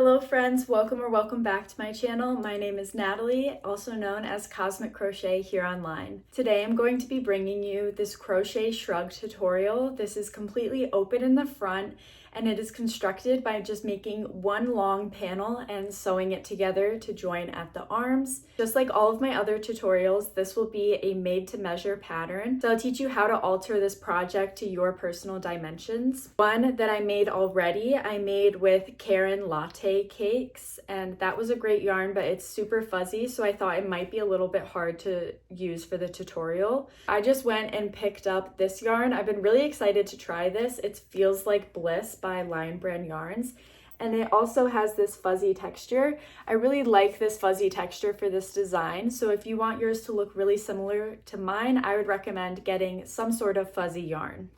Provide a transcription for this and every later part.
Hello friends, welcome back to my channel. My name is Natalie, also known as Cosmic Crochet here online. Today I'm going to be bringing you this crochet shrug tutorial. This is completely open in the front and it is constructed by just making one long panel and sewing it together to join at the arms. Just like all of my other tutorials, this will be a made-to-measure pattern. So I'll teach you how to alter this project to your personal dimensions. One that I made already, I made with Karen Latte Cakes, and that was a great yarn, but it's super fuzzy, so I thought it might be a little bit hard to use for the tutorial. I just went and picked up this yarn. I've been really excited to try this. It feels like Bliss by Lion Brand Yarns, and it also has this fuzzy texture. I really like this fuzzy texture for this design, so if you want yours to look really similar to mine, I would recommend getting some sort of fuzzy yarn.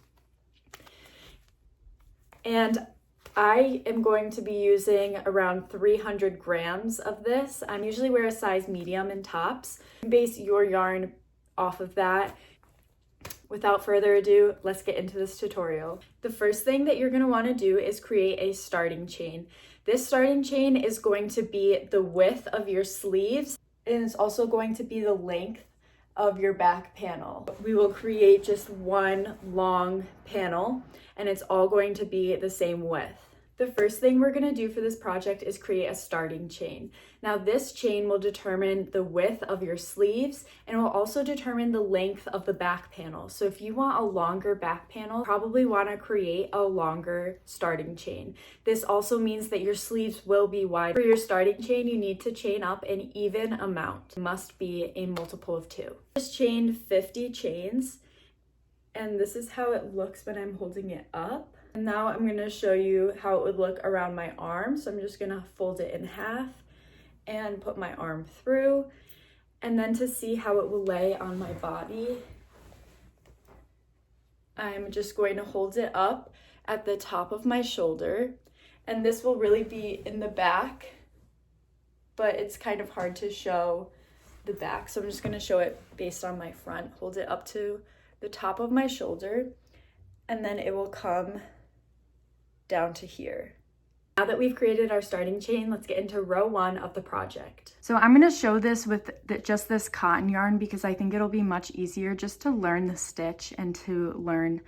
And I am going to be using around 300 grams of this. I usually wear a size medium in tops. Base your yarn off of that. Without further ado, let's get into this tutorial. The first thing that you're going to want to do is create a starting chain. This starting chain is going to be the width of your sleeves, and it's also going to be the length of your back panel. We will create just one long panel, and it's all going to be the same width. The first thing we're going to do for this project is create a starting chain. Now this chain will determine the width of your sleeves and will also determine the length of the back panel. So if you want a longer back panel, probably want to create a longer starting chain. This also means that your sleeves will be wide. For your starting chain, you need to chain up an even amount. It must be a multiple of 2. Just chained 50 chains, and this is how it looks when I'm holding it up. And now I'm going to show you how it would look around my arm. So I'm just going to fold it in half and put my arm through. And then to see how it will lay on my body, I'm just going to hold it up at the top of my shoulder. And this will really be in the back, but it's kind of hard to show the back. So I'm just going to show it based on my front. Hold it up to the top of my shoulder, and then it will come down to here. Now that we've created our starting chain, let's get into row 1 of the project. So I'm going to show this with just this cotton yarn because I think it'll be much easier just to learn the stitch and to learn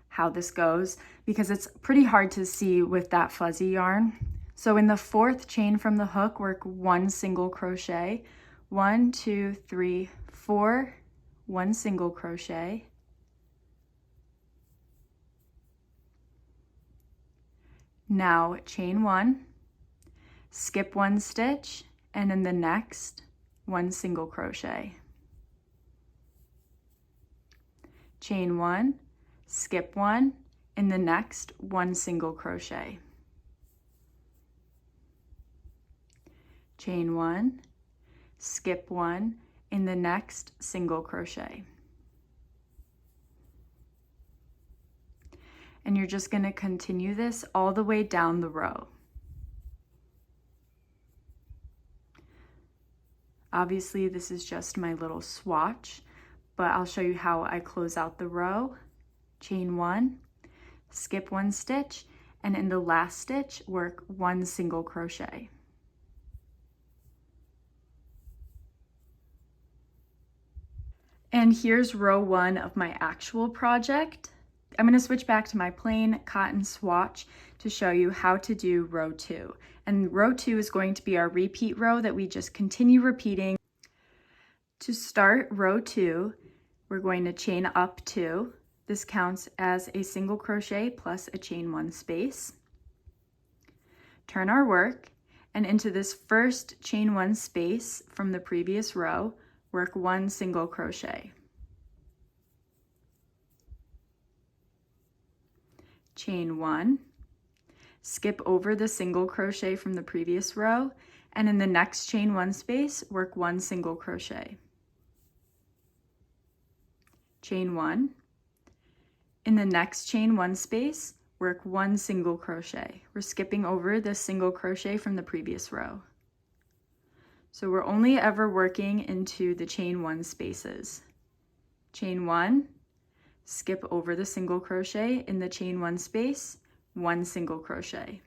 how this goes, because it's pretty hard to see with that fuzzy yarn. So in the 4th chain from the hook, work 1 single crochet, 1, 2, 3, 4, 1 single crochet, now chain 1, skip 1 stitch, and in the next 1 single crochet, chain 1, skip 1, in the next 1 single crochet, chain 1, skip 1, in the next single crochet. And you're just going to continue this all the way down the row. Obviously, this is just my little swatch, but I'll show you how I close out the row. Chain 1, skip 1 stitch, and in the last stitch, work 1 single crochet. And here's row 1 of my actual project. I'm going to switch back to my plain cotton swatch to show you how to do row 2. And row 2 is going to be our repeat row that we just continue repeating. To start row 2, we're going to chain up 2. This counts as a single crochet plus a chain 1 space. Turn our work, and into this first chain 1 space from the previous row, work 1 single crochet. Chain 1, skip over the single crochet from the previous row, and in the next chain 1 space, work 1 single crochet. Chain 1, in the next chain 1 space, work 1 single crochet. We're skipping over the single crochet from the previous row. So we're only ever working into the chain 1 spaces. Chain 1, skip over the single crochet in the chain 1 space, 1 single crochet.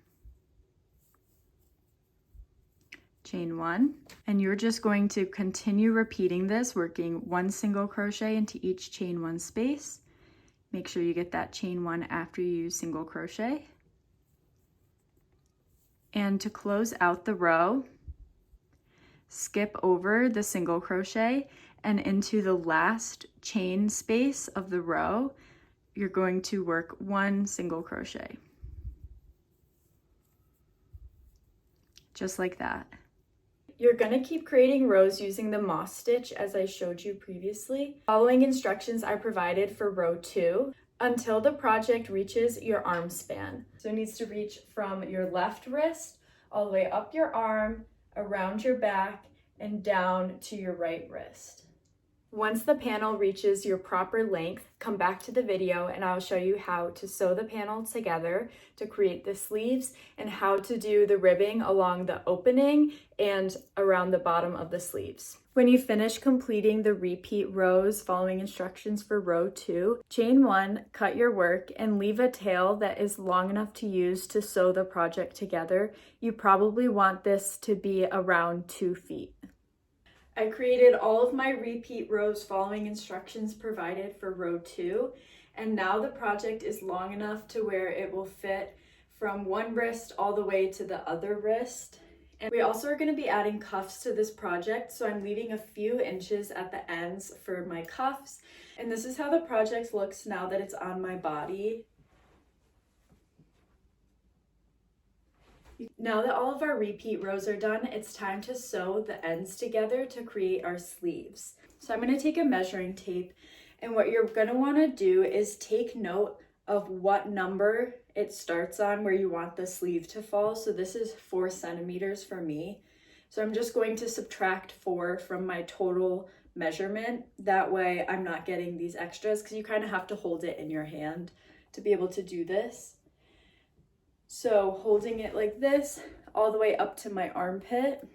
chain 1, and you're just going to continue repeating this, working 1 single crochet into each chain 1 space. Make sure you get that chain 1 after you use single crochet. And to close out the row, skip over the single crochet, and into the last chain space of the row, you're going to work 1 single crochet. Just like that. You're gonna keep creating rows using the moss stitch as I showed you previously, following instructions I provided for row 2 until the project reaches your arm span. So it needs to reach from your left wrist all the way up your arm, around your back, and down to your right wrist. Once the panel reaches your proper length, come back to the video and I'll show you how to sew the panel together to create the sleeves and how to do the ribbing along the opening and around the bottom of the sleeves. When you finish completing the repeat rows following instructions for row 2, chain 1, cut your work, and leave a tail that is long enough to use to sew the project together. You probably want this to be around 2 feet. I created all of my repeat rows following instructions provided for row 2, and now the project is long enough to where it will fit from one wrist all the way to the other wrist. And we also are going to be adding cuffs to this project, so I'm leaving a few inches at the ends for my cuffs. And this is how the project looks now that it's on my body. Now that all of our repeat rows are done, it's time to sew the ends together to create our sleeves. So I'm going to take a measuring tape, and what you're going to want to do is take note of what number it starts on where you want the sleeve to fall. So this is 4 centimeters for me. So I'm just going to subtract 4 from my total measurement. That way I'm not getting these extras, because you kind of have to hold it in your hand to be able to do this. So holding it like this all the way up to my armpit,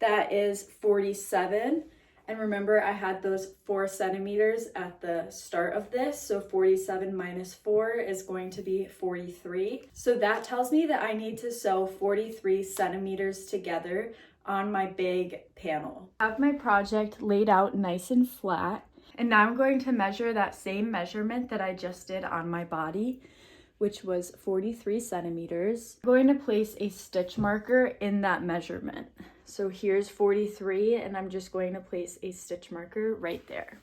that is 47. And remember, I had those 4 centimeters at the start of this, so 47 minus 4 is going to be 43. So that tells me that I need to sew 43 centimeters together on my big panel. I have my project laid out nice and flat, and now I'm going to measure that same measurement that I just did on my body, which was 43 centimeters. I'm going to place a stitch marker in that measurement. So here's 43, and I'm just going to place a stitch marker right there.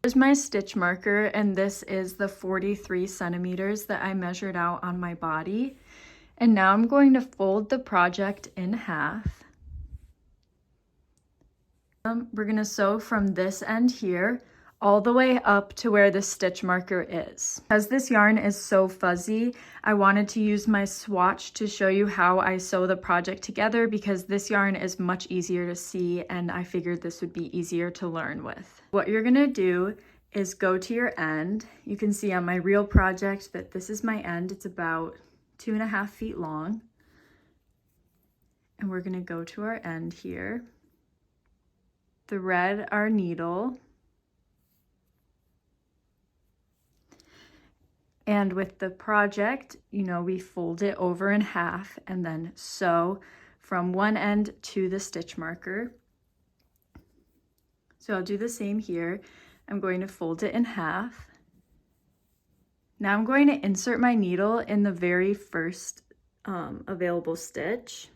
Here's my stitch marker, and this is the 43 centimeters that I measured out on my body. And now I'm going to fold the project in half. We're going to sew from this end here all the way up to where the stitch marker is. Because this yarn is so fuzzy, I wanted to use my swatch to show you how I sew the project together, because this yarn is much easier to see and I figured this would be easier to learn with. What you're gonna do is go to your end. You can see on my real project that this is my end. It's about 2.5 feet long. And we're gonna go to our end here, thread our needle, and with the project, you know, we fold it over in half and then sew from one end to the stitch marker. So I'll do the same here. I'm going to fold it in half. Now I'm going to insert my needle in the very first available stitch.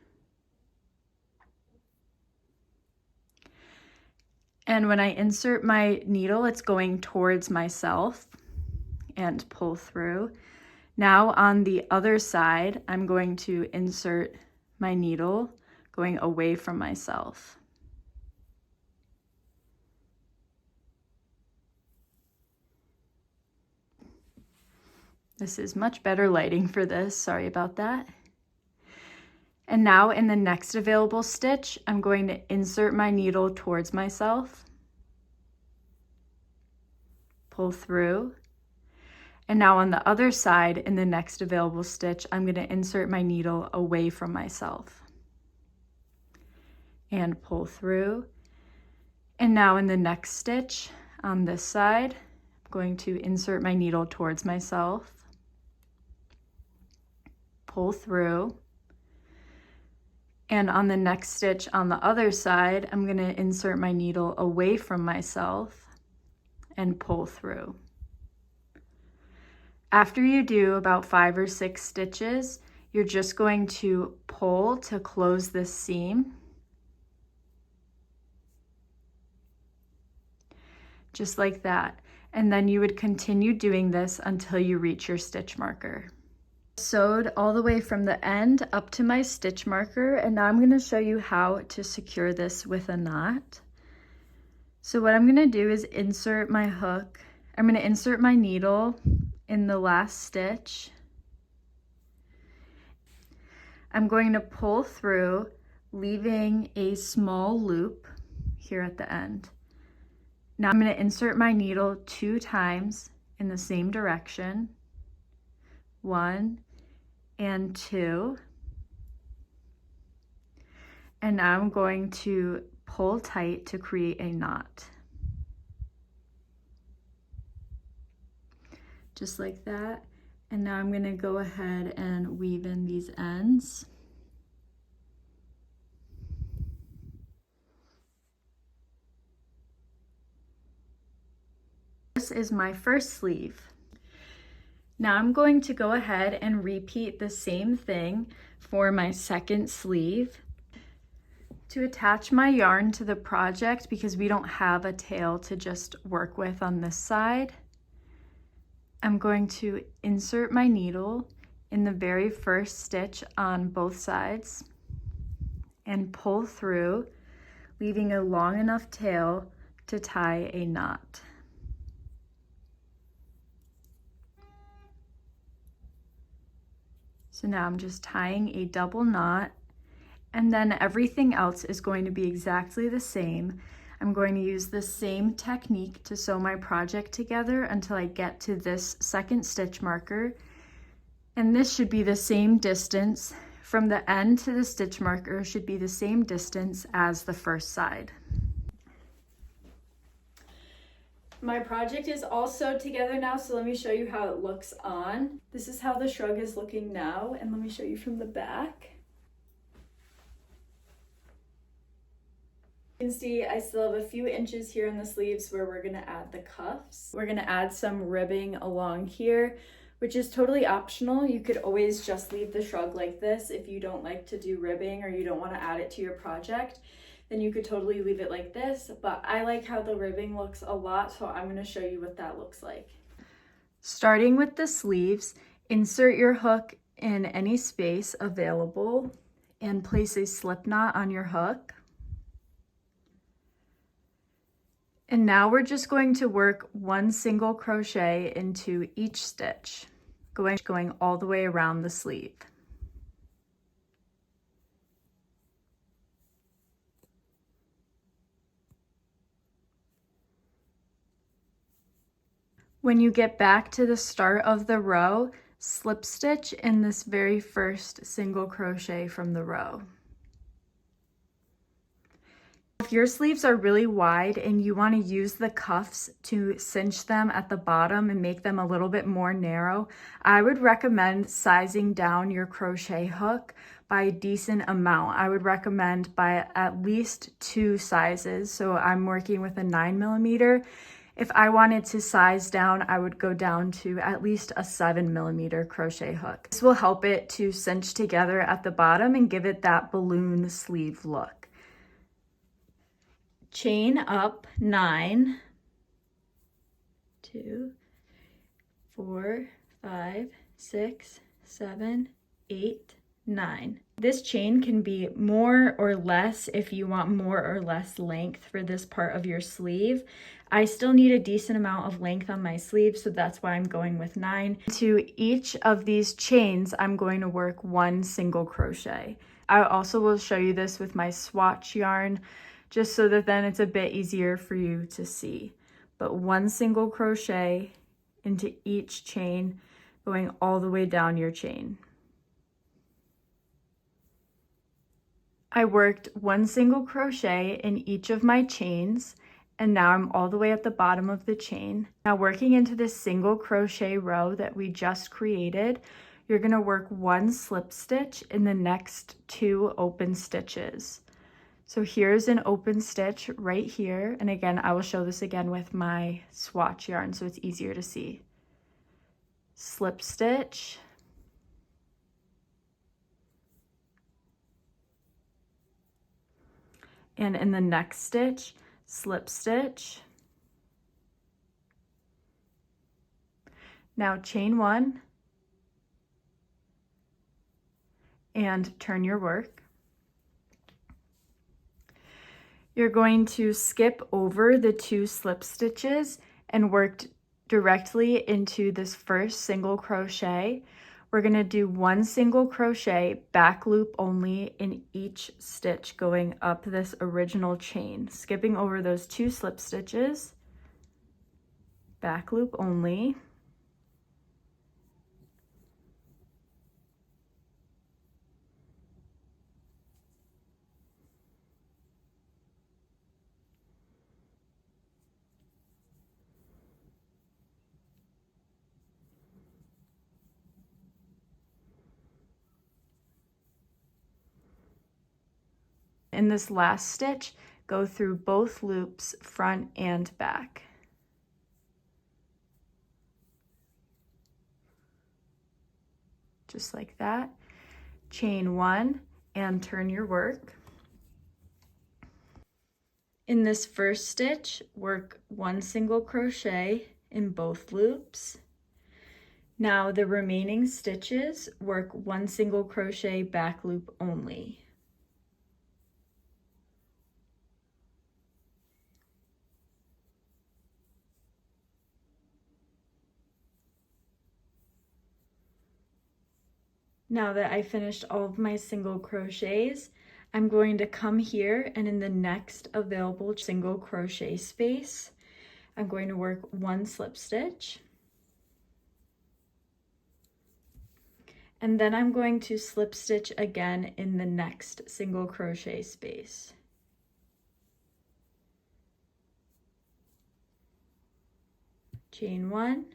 And when I insert my needle, it's going towards myself, and pull through. Now on the other side, I'm going to insert my needle going away from myself. This is much better lighting for this, sorry about that. And now in the next available stitch, I'm going to insert my needle towards myself, pull through. And now on the other side, in the next available stitch, I'm going to insert my needle away from myself and pull through. And now in the next stitch on this side, I'm going to insert my needle towards myself pull through. And on the next stitch on the other side, I'm going to insert my needle away from myself and pull through. After you do about 5 or 6 stitches, you're just going to pull to close this seam. Just like that. And then you would continue doing this until you reach your stitch marker. Sewed all the way from the end up to my stitch marker, and now I'm going to show you how to secure this with a knot. So what I'm going to do is insert my hook. I'm going to insert my needle in the last stitch. I'm going to pull through, leaving a small loop here at the end. Now I'm going to insert my needle 2 times in the same direction. 1 and 2. And now I'm going to pull tight to create a knot. Just like that. And now I'm going to go ahead and weave in these ends. This is my first sleeve. Now I'm going to go ahead and repeat the same thing for my second sleeve. To attach my yarn to the project, because we don't have a tail to just work with on this side, I'm going to insert my needle in the very first stitch on both sides and pull through, leaving a long enough tail to tie a knot. So now I'm just tying a double knot, and then everything else is going to be exactly the same. I'm going to use the same technique to sew my project together until I get to this second stitch marker. And this should be the same distance from the end to the stitch marker, should be the same distance as the first side. My project is all sewed together now, so let me show you how it looks on. This is how the shrug is looking now, and let me show you from the back. You can see I still have a few inches here in the sleeves where we're gonna add the cuffs. We're gonna add some ribbing along here, which is totally optional. You could always just leave the shrug like this if you don't like to do ribbing or you don't wanna add it to your project. Then you could totally leave it like this, but I like how the ribbing looks a lot, so I'm going to show you what that looks like. Starting with the sleeves, insert your hook in any space available and place a slip knot on your hook. And now we're just going to work 1 single crochet into each stitch, going all the way around the sleeve. When you get back to the start of the row, slip stitch in this very first single crochet from the row. If your sleeves are really wide and you want to use the cuffs to cinch them at the bottom and make them a little bit more narrow, I would recommend sizing down your crochet hook by a decent amount. I would recommend by at least 2 sizes. So I'm working with a 9mm. If I wanted to size down, I would go down to at least a 7mm crochet hook. This will help it to cinch together at the bottom and give it that balloon sleeve look. Chain up 9, 2, 4, 5, 6, 7, 8, 9. This chain can be more or less if you want more or less length for this part of your sleeve. I still need a decent amount of length on my sleeve, so that's why I'm going with 9. To each of these chains, I'm going to work 1 single crochet. I also will show you this with my swatch yarn, just so that then it's a bit easier for you to see. But 1 single crochet into each chain, going all the way down your chain. I worked 1 single crochet in each of my chains, and now I'm all the way at the bottom of the chain. Now working into this single crochet row that we just created, you're going to work 1 slip stitch in the next 2 open stitches. So here's an open stitch right here, and again I will show this again with my swatch yarn so it's easier to see. Slip stitch, and in the next stitch, slip stitch. Now chain 1 and turn your work. You're going to skip over the 2 slip stitches and work directly into this first single crochet. We're going to do 1 single crochet back loop only in each stitch going up this original chain, skipping over those 2 slip stitches, back loop only. In this last stitch, go through both loops, front and back. Just like that. Chain 1 and turn your work. In this first stitch, work 1 single crochet in both loops. Now the remaining stitches, work 1 single crochet back loop only. Now that I finished all of my single crochets, I'm going to come here and in the next available single crochet space, I'm going to work 1 slip stitch. And then I'm going to slip stitch again in the next single crochet space. Chain 1,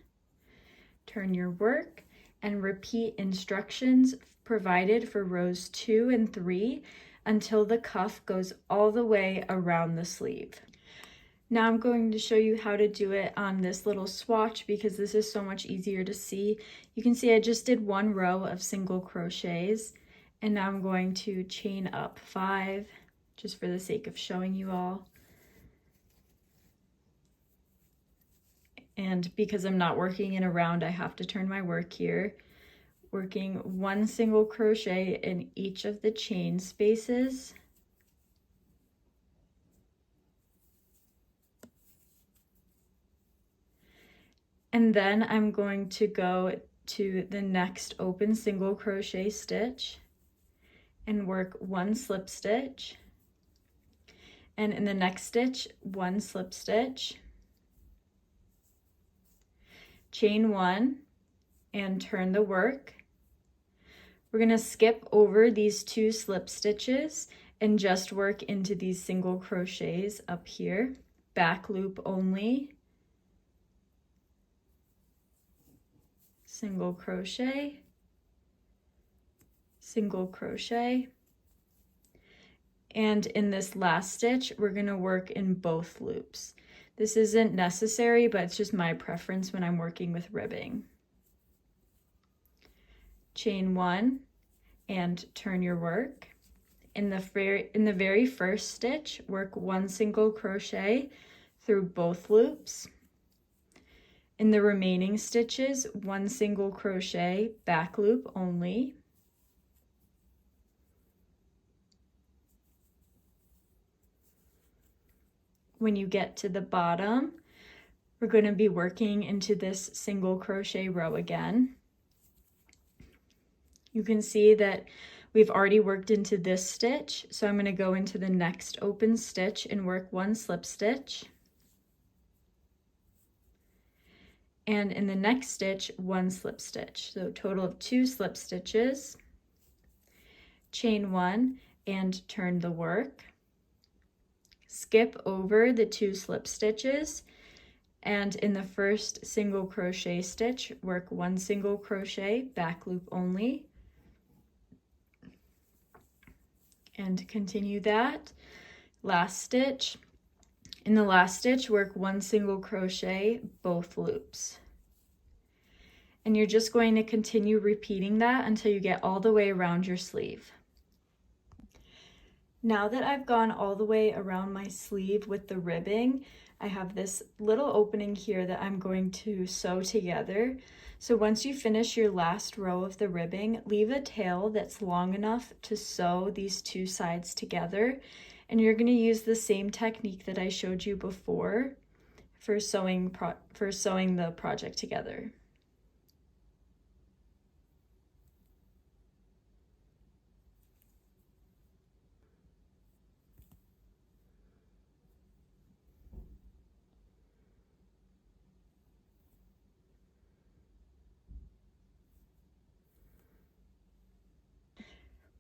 turn your work, and repeat instructions provided for rows 2 and 3 until the cuff goes all the way around the sleeve. Now I'm going to show you how to do it on this little swatch because this is so much easier to see. You can see I just did 1 row of single crochets, and now I'm going to chain up 5 just for the sake of showing you all. And because I'm not working in a round, I have to turn my work here, working 1 single crochet in each of the chain spaces. And then I'm going to go to the next open single crochet stitch and work 1 slip stitch. And in the next stitch, 1 slip stitch. Chain 1 and turn the work. We're going to skip over these 2 slip stitches and just work into these single crochets up here, back loop only, single crochet, single crochet, and in this last stitch we're going to work in both loops. This isn't necessary, but it's just my preference when I'm working with ribbing. Chain 1 and turn your work. In the very first stitch, work 1 single crochet through both loops. In the remaining stitches, 1 single crochet back loop only. When you get to the bottom, we're going to be working into this single crochet row again. You can see that we've already worked into this stitch, so I'm going to go into the next open stitch and work 1 slip stitch. And in the next stitch, 1 slip stitch. So a total of 2 slip stitches. Chain 1 and turn the work. Skip over the 2 slip stitches And in the first single crochet stitch, work 1 single crochet, back loop only, and continue that. Last stitch. In the last stitch, work 1 single crochet, both loops. And you're just going to continue repeating that until you get all the way around your sleeve. Now that I've gone all the way around my sleeve with the ribbing, I have this little opening here that I'm going to sew together. So once you finish your last row of the ribbing, leave a tail that's long enough to sew these two sides together. And you're going to use the same technique that I showed you before for sewing the project together.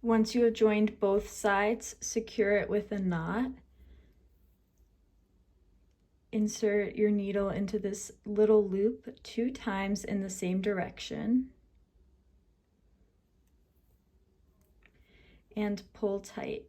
Once you have joined both sides, secure it with a knot. Insert your needle into this little loop 2 times in the same direction. And pull tight.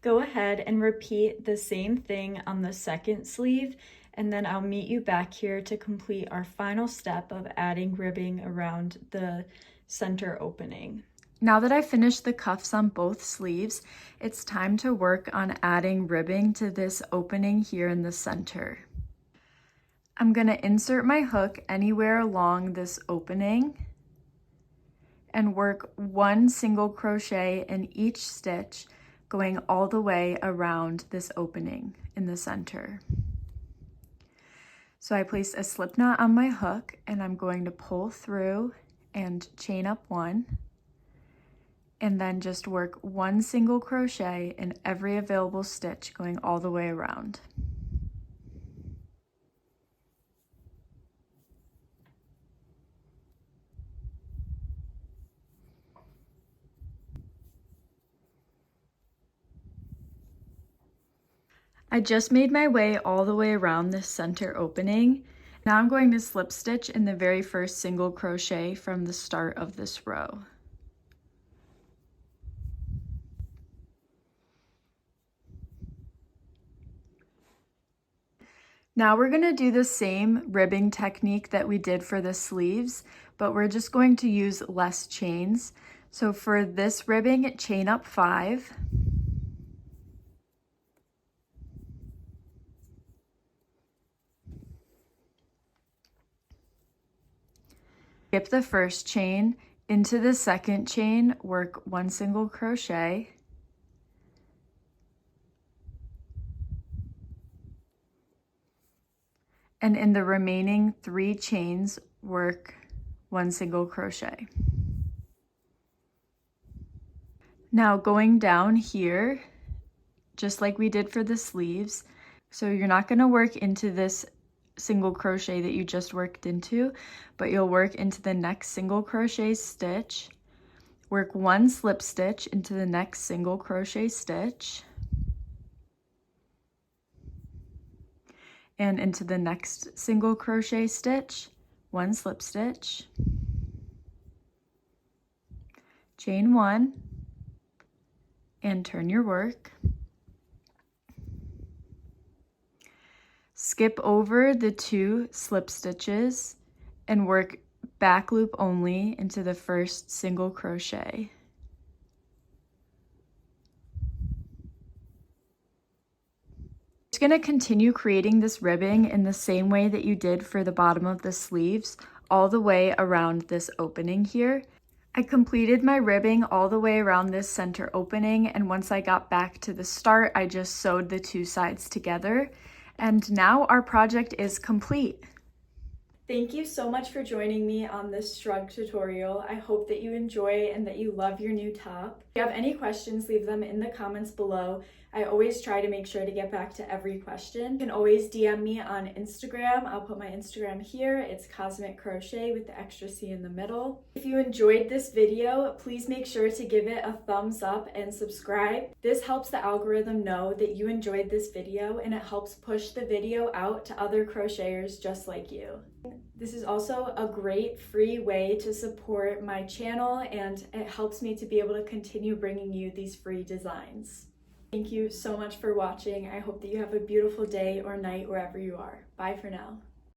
Go ahead and repeat the same thing on the second sleeve, and then I'll meet you back here to complete our final step of adding ribbing around the center opening. Now that I've finished the cuffs on both sleeves, it's time to work on adding ribbing to this opening here in the center. I'm going to insert my hook anywhere along this opening and work 1 single crochet in each stitch, going all the way around this opening in the center. So I placed a slip knot on my hook and I'm going to pull through and chain up 1, and then just work 1 single crochet in every available stitch going all the way around. I just made my way all the way around this center opening. Now I'm going to slip stitch in the very first single crochet from the start of this row. Now we're going to do the same ribbing technique that we did for the sleeves, but we're just going to use less chains. So for this ribbing, chain up 5. Skip the first chain, into the second chain, work 1 single crochet. And in the remaining 3 chains, work 1 single crochet. Now going down here, just like we did for the sleeves, so you're not going to work into this single crochet that you just worked into, but you'll work into the next single crochet stitch, work 1 slip stitch into the next single crochet stitch, and into the next single crochet stitch, 1 slip stitch, chain 1, and turn your work. Skip over the 2 slip stitches and work back loop only into the first single crochet. You're going to continue creating this ribbing in the same way that you did for the bottom of the sleeves, all the way around this opening here. I completed my ribbing all the way around this center opening, and once I got back to the start, I just sewed the 2 sides together. And now our project is complete. Thank you so much for joining me on this Shrug tutorial. I hope that you enjoy and that you love your new top. If you have any questions, leave them in the comments below. I always try to make sure to get back to every question. You can always DM me on Instagram. I'll put my Instagram here. It's Cosmic Crochet with the extra C in the middle. If you enjoyed this video, please make sure to give it a thumbs up and subscribe. This helps the algorithm know that you enjoyed this video, and it helps push the video out to other crocheters just like you. This is also a great free way to support my channel, and it helps me to be able to continue bringing you these free designs. Thank you so much for watching. I hope that you have a beautiful day or night wherever you are. Bye for now.